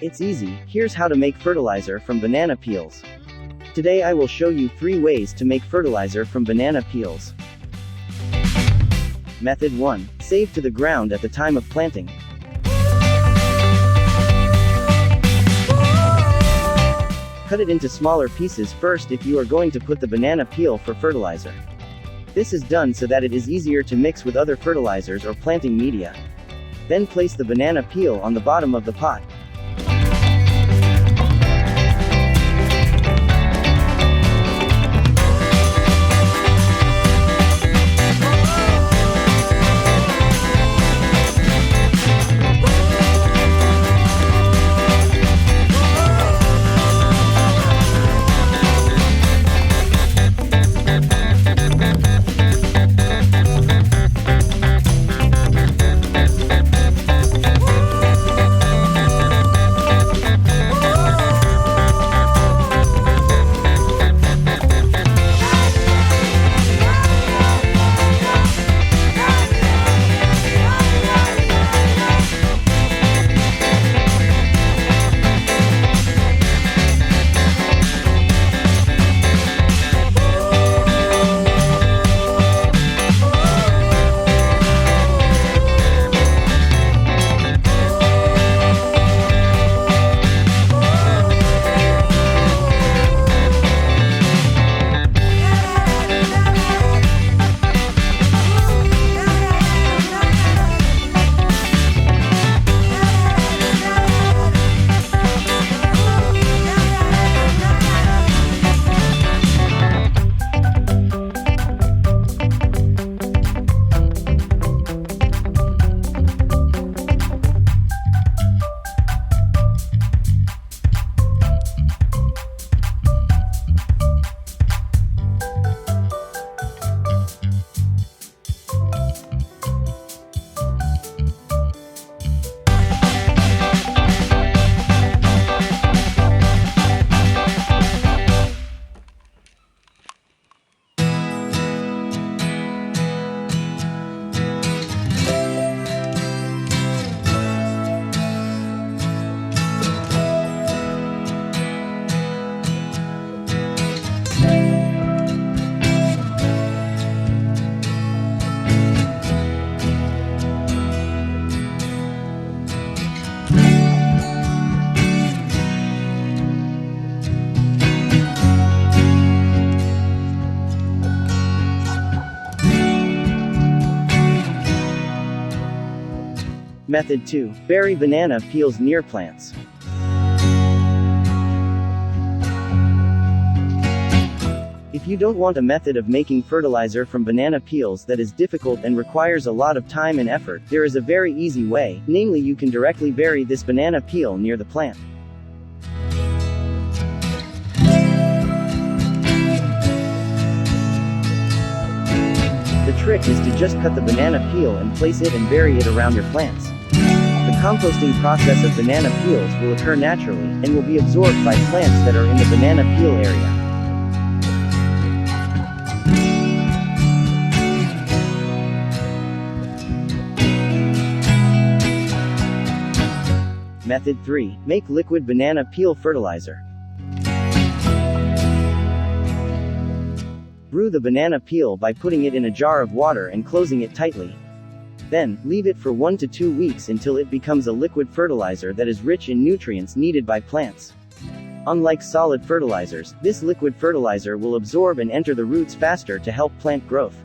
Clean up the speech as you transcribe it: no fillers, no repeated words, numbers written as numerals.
It's easy. Here's how to make fertilizer from banana peels. Today I will show you 3 ways to make fertilizer from banana peels. Method 1. Save to the ground at the time of planting. Cut it into smaller pieces first if you are going to put the banana peel for fertilizer. This is done so that it is easier to mix with other fertilizers or planting media. Then place the banana peel on the bottom of the pot. Method 2. Bury banana peels near plants. If you don't want a method of making fertilizer from banana peels that is difficult and requires a lot of time and effort, there is a very easy way, namely you can directly bury this banana peel near the plant. The trick is to just cut the banana peel and place it and bury it around your plants. The composting process of banana peels will occur naturally, and will be absorbed by plants that are in the banana peel area. Method 3. Make liquid banana peel fertilizer. Brew the banana peel by putting it in a jar of water and closing it tightly. Then, leave it for 1 to 2 weeks until it becomes a liquid fertilizer that is rich in nutrients needed by plants. Unlike solid fertilizers, this liquid fertilizer will absorb and enter the roots faster to help plant growth.